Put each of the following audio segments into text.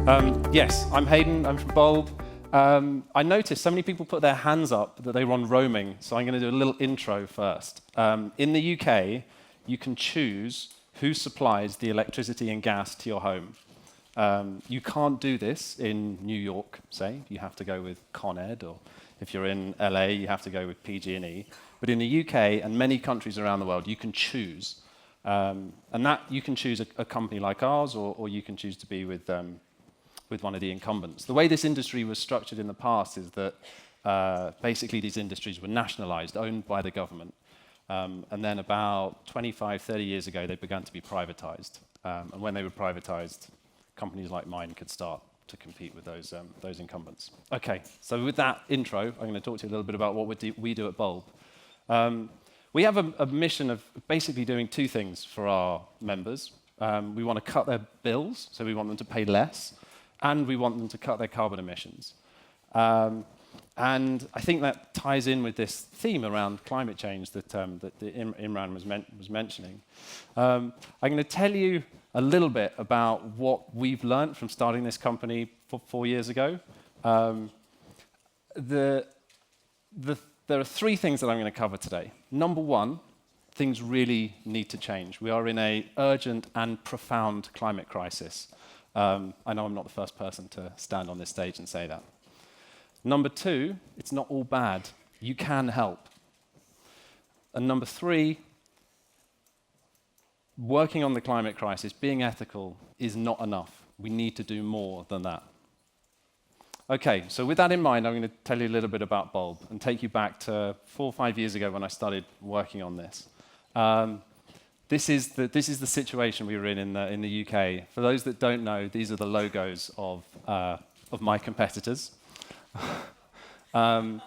Yes, I'm Hayden, I'm from Bulb. I noticed so many people put their hands up that they were on roaming, so I'm going to do a little intro first. In the UK, you can choose who supplies the electricity and gas to your home. You can't do this in New York, say. You have to go with Con Ed, or if you're in LA, you have to go with PG&E. But in the UK and many countries around the world, you can choose. And that you can choose a company like ours, or you can choose to be with one of the incumbents. The way this industry was structured in the past is that basically these industries were nationalized, owned by the government. And then about 25, 30 years ago, they began to be privatized. And when they were privatized, companies like mine could start to compete with those incumbents. Okay, so with that intro, I'm going to talk to you a little bit about what we do at Bulb. We have a mission of basically doing two things for our members. We want to cut their bills, so we want them to pay less, and we want them to cut their carbon emissions. And I think that ties in with this theme around climate change that Imran was mentioning. I'm going to tell you a little bit about what we've learned from starting this company 4 years ago. There are three things that I'm going to cover today. Number one, things really need to change. We are in an urgent and profound climate crisis. I know I'm not the first person to stand on this stage and say that. Number two, it's not all bad. You can help. And number three, working on the climate crisis, being ethical, is not enough. We need to do more than that. Okay, so with that in mind, I'm going to tell you a little bit about Bulb and take you back to 4 or 5 years ago when I started working on this. This is the situation we were in the UK. For those that don't know, these are the logos of my competitors. When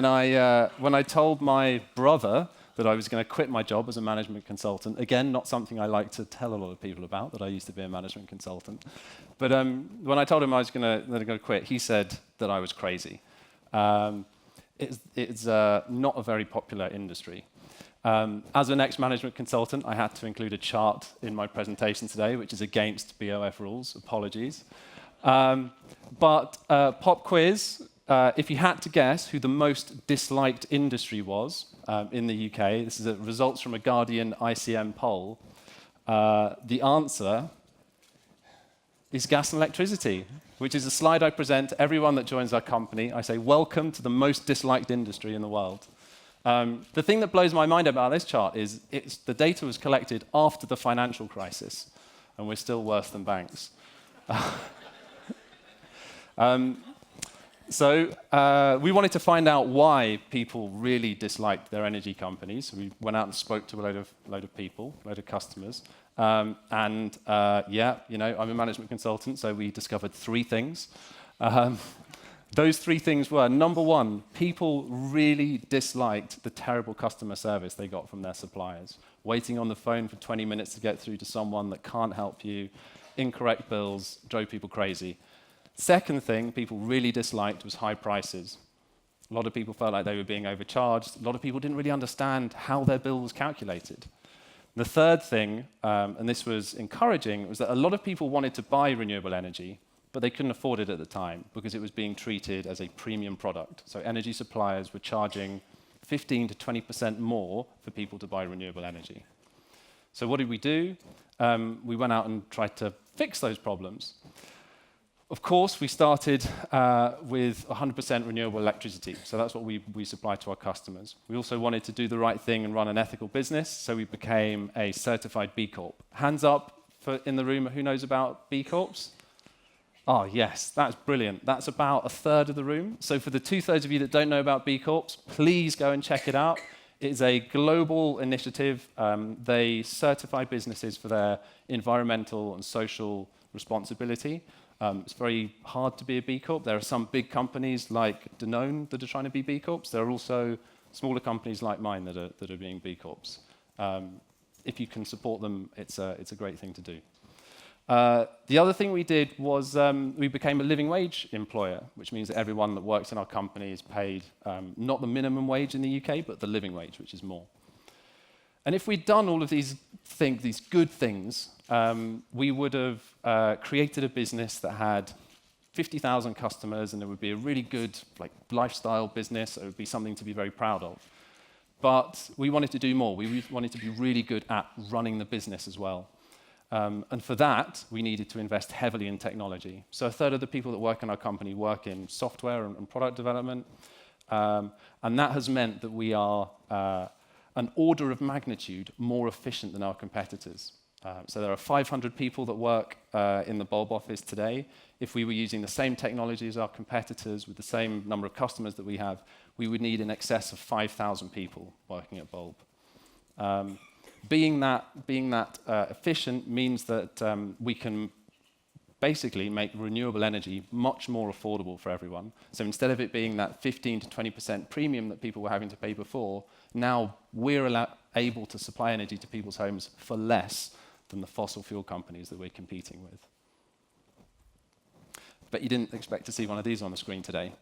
I told my brother that I was going to quit my job as a management consultant, again, not something I like to tell a lot of people about, that I used to be a management consultant. But when I told him I was going to quit, he said that I was crazy. It's not a very popular industry. As an ex-management consultant, I had to include a chart in my presentation today, which is against BOF rules. Apologies. But pop quiz, if you had to guess who the most disliked industry was in the UK, this is results from a Guardian ICM poll, the answer is gas and electricity, which is a slide I present to everyone that joins our company. I say, welcome to the most disliked industry in the world. The thing that blows my mind about this chart is the data was collected after the financial crisis, and we're still worse than banks. So we wanted to find out why people really disliked their energy companies. So we went out and spoke to a load of people, a load of customers. I'm a management consultant, so we discovered 3 things. Those 3 things were, number one, people really disliked the terrible customer service they got from their suppliers. Waiting on the phone for 20 minutes to get through to someone that can't help you, incorrect bills, drove people crazy. Second thing people really disliked was high prices. A lot of people felt like they were being overcharged. A lot of people didn't really understand how their bill was calculated. The third thing, and this was encouraging, was that a lot of people wanted to buy renewable energy, but they couldn't afford it at the time because it was being treated as a premium product. So energy suppliers were charging 15 to 20% more for people to buy renewable energy. So what did we do? We went out and tried to fix those problems. Of course, we started with 100% renewable electricity, so that's what we supply to our customers. We also wanted to do the right thing and run an ethical business, so we became a certified B Corp. Hands up in the room, who knows about B Corps? Oh, yes, that's brilliant. That's about 1/3 of the room. So for the 2/3 of you that don't know about B Corps, please go and check it out. It's a global initiative. They certify businesses for their environmental and social responsibility. It's very hard to be a B Corp. There are some big companies like Danone that are trying to be B Corps. There are also smaller companies like mine that are being B Corps. If you can support them, it's a great thing to do. The other thing we did was we became a living wage employer, which means that everyone that works in our company is paid not the minimum wage in the UK, but the living wage, which is more. And if we'd done all of these good things, we would have created a business that had 50,000 customers, and it would be a really good lifestyle business. It would be something to be very proud of. But we wanted to do more. We wanted to be really good at running the business as well. And for that, we needed to invest heavily in technology. So a third of the people that work in our company work in software and product development. And that has meant that we are an order of magnitude more efficient than our competitors. So there are 500 people that work in the Bulb office today. If we were using the same technology as our competitors with the same number of customers that we have, we would need in excess of 5,000 people working at Bulb. Being that efficient means that we can basically make renewable energy much more affordable for everyone. So instead of it being that 15 to 20% premium that people were having to pay before, now we're able to supply energy to people's homes for less than the fossil fuel companies that we're competing with. But you didn't expect to see one of these on the screen today.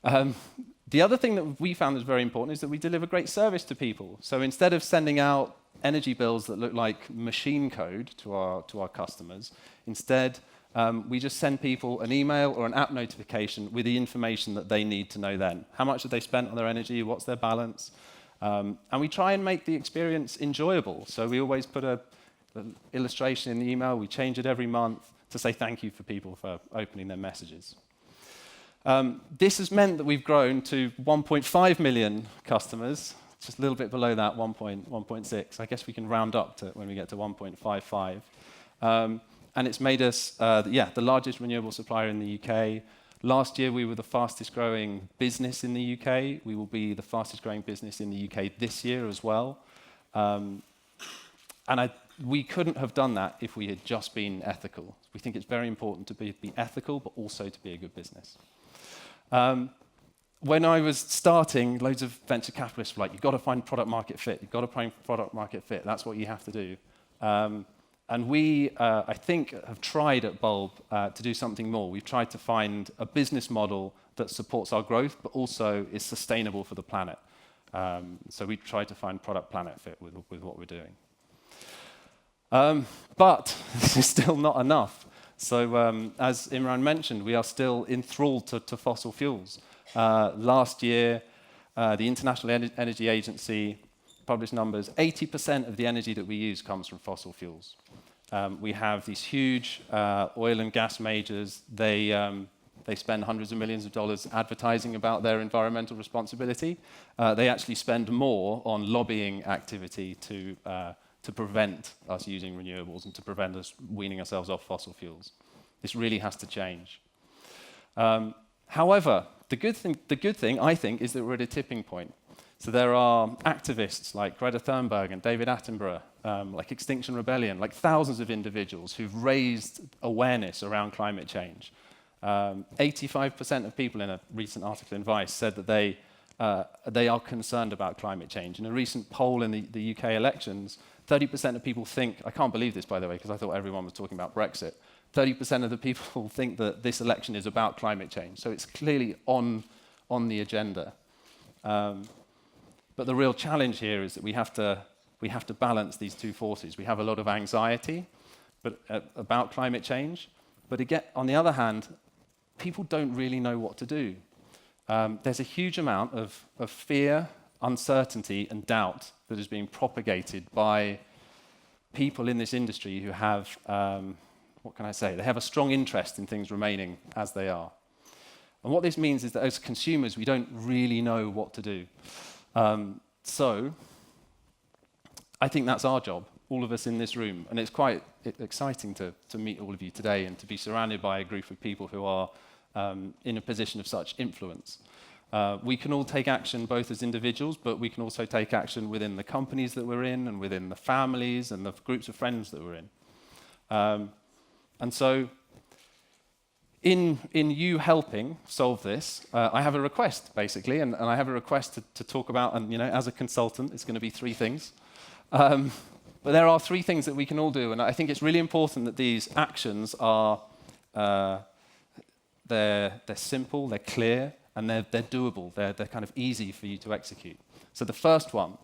The other thing that we found is very important is that we deliver great service to people. So instead of sending out energy bills that look like machine code to our customers, instead we just send people an email or an app notification with the information that they need to know then. How much have they spent on their energy? What's their balance? And we try and make the experience enjoyable. So we always put an illustration in the email. We change it every month to say thank you for people for opening their messages. This has meant that we've grown to 1.5 million customers, just a little bit below that, 1.6. I guess we can round up to when we get to 1.55. And it's made us, the largest renewable supplier in the UK. Last year, we were the fastest growing business in the UK. We will be the fastest growing business in the UK this year as well. We couldn't have done that if we had just been ethical. We think it's very important to be ethical, but also to be a good business. When I was starting, loads of venture capitalists were like, you've got to find product market fit. You've got to find product market fit. That's what you have to do. And we, I think, have tried at Bulb to do something more. We've tried to find a business model that supports our growth, but also is sustainable for the planet. So we tried to find product planet fit with what we're doing. But this is still not enough. So as Imran mentioned, we are still enthralled to fossil fuels. Last year, the International Energy Agency published numbers. 80% of the energy that we use comes from fossil fuels. We have these huge oil and gas majors. They spend hundreds of millions of dollars advertising about their environmental responsibility. They actually spend more on lobbying activity to prevent us using renewables and to prevent us weaning ourselves off fossil fuels. This really has to change. However, the good thing, I think, is that we're at a tipping point. So there are activists like Greta Thunberg and David Attenborough, like Extinction Rebellion, like thousands of individuals who've raised awareness around climate change. 85% of people in a recent article in Vice said that they are concerned about climate change. In a recent poll in the UK elections, 30% of people think, I can't believe this, by the way, because I thought everyone was talking about Brexit, 30% of the people think that this election is about climate change. So it's clearly on the agenda. But the real challenge here is that we have to balance these two forces. We have a lot of anxiety about climate change, but again, on the other hand, people don't really know what to do. There's a huge amount of fear, uncertainty, and doubt that is being propagated by people in this industry who have, what can I say? They have a strong interest in things remaining as they are. And what this means is that as consumers, we don't really know what to do. So I think that's our job, all of us in this room. And it's quite exciting to meet all of you today and to be surrounded by a group of people who are in a position of such influence. We can all take action both as individuals, but we can also take action within the companies that we're in and within the families and the groups of friends that we're in. And so in you helping solve this, I have a request, basically, and I have a request to talk about, and as a consultant, it's going to be three things. But there are three things that we can all do, and I think it's really important that these actions are they're simple, they're clear, and they're doable. They're kind of easy for you to execute. So the first one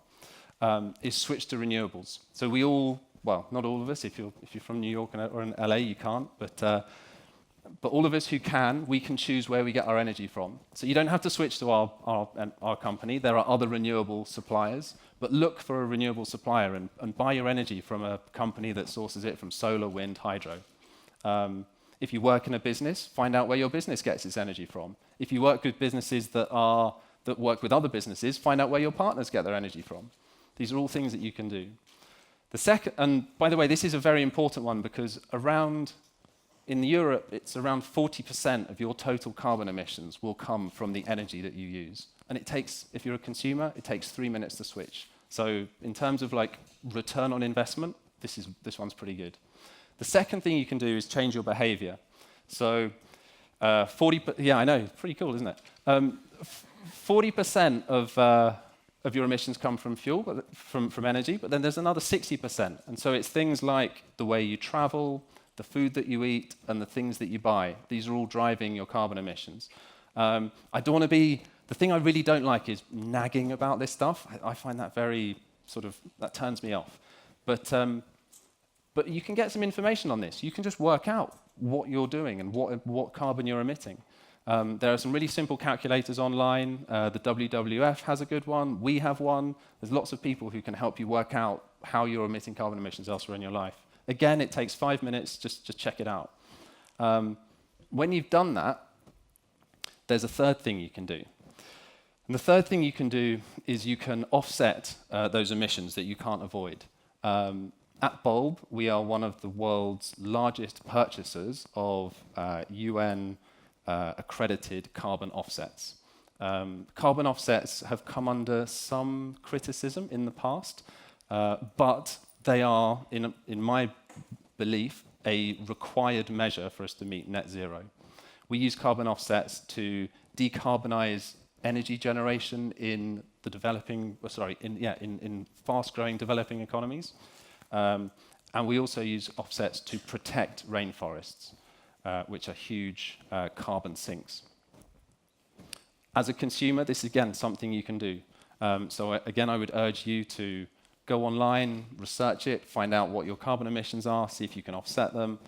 is switch to renewables. So we all well, not all of us. If you're from New York or in LA, you can't. But all of us who can, we can choose where we get our energy from. So you don't have to switch to our company. There are other renewable suppliers, but look for a renewable supplier and buy your energy from a company that sources it from solar, wind, hydro. If you work in a business, find out where your business gets its energy from. If you work with businesses that work with other businesses, find out where your partners get their energy from. These are all things that you can do. The second, and by the way, this is a very important one because in Europe, it's around 40% of your total carbon emissions will come from the energy that you use. And it takes, if you're a consumer, it takes 3 minutes to switch. So in terms of like return on investment, this one's pretty good. The second thing you can do is change your behavior. So yeah, I know, pretty cool, isn't it? 40% of your emissions come from fuel, from energy, but then there's another 60%. And so it's things like the way you travel, the food that you eat, and the things that you buy. These are all driving your carbon emissions. I don't want to be, the thing I really don't like is nagging about this stuff. I find that very that turns me off. But you can get some information on this. You can just work out what you're doing and what carbon you're emitting. There are some really simple calculators online. The WWF has a good one. We have one. There's lots of people who can help you work out how you're emitting carbon emissions elsewhere in your life. Again, it takes 5 minutes, just check it out. When you've done that, there's a third thing you can do. And the third thing you can do is you can offset those emissions that you can't avoid. At Bulb, we are one of the world's largest purchasers of UN accredited carbon offsets. Carbon offsets have come under some criticism in the past, but they are, in my belief, a required measure for us to meet net zero. We use carbon offsets to decarbonize energy generation in the in fast-growing developing economies. And we also use offsets to protect rainforests, which are huge carbon sinks. As a consumer, this is, again, something you can do. Again, I would urge you to go online, research it, find out what your carbon emissions are, see if you can offset them.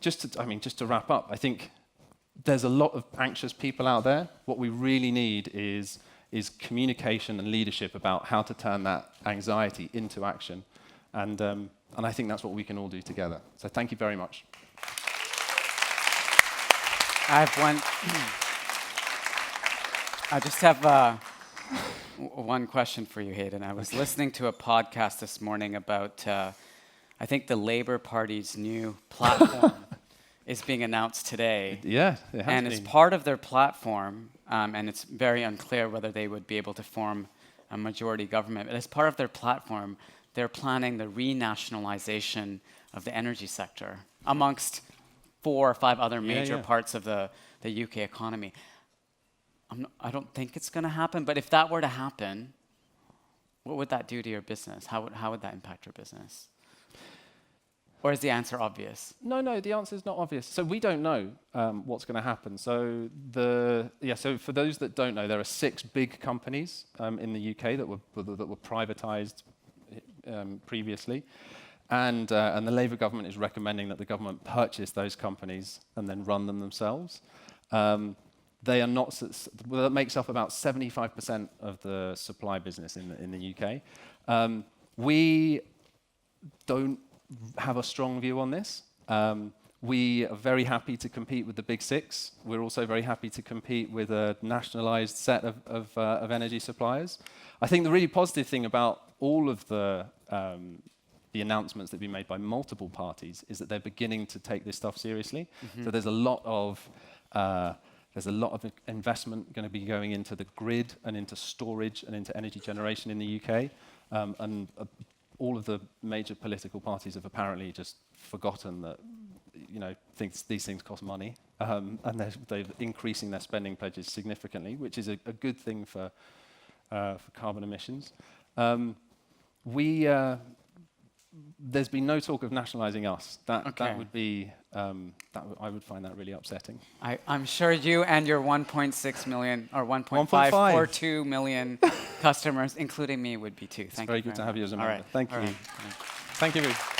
Just to wrap up, I think there's a lot of anxious people out there. What we really need is communication and leadership about how to turn that anxiety into action. And I think that's what we can all do together. So thank you very much. I just have one question for you, Hayden. I was listening to a podcast this morning about, I think the Labour Party's new platform is being announced today. Yeah, it has and been. As part of their platform, and it's very unclear whether they would be able to form a majority government, but as part of their platform, they're planning the renationalization of the energy sector amongst 4 or 5 other major parts of the UK economy. I don't think it's going to happen, but if that were to happen, what would that do to your business? How would that impact your business? Or is the answer obvious? No, the answer is not obvious. So we don't know what's going to happen. So for those that don't know, there are 6 big companies in the UK that were privatized previously, and the Labour government is recommending that the government purchase those companies and then run them themselves. They are not. That makes up about 75% of the supply business in the UK. We don't have a strong view on this. We are very happy to compete with the big 6. We're also very happy to compete with a nationalized set of energy suppliers. I think the really positive thing about all of the announcements that have been made by multiple parties is that they're beginning to take this stuff seriously. Mm-hmm. So there's a lot of investment going to be going into the grid and into storage and into energy generation in the UK. All of the major political parties have apparently just forgotten that, these things cost money, and they're increasing their spending pledges significantly, which is a good thing for carbon emissions. there's been no talk of nationalising us. That Okay. would be, I would find that really upsetting. I'm sure you and your 1.6 million or 1.5. 1.542 million customers, including me, would be too. Thank you Very good to have you as a All member. right. Thank All you. right. Thank you.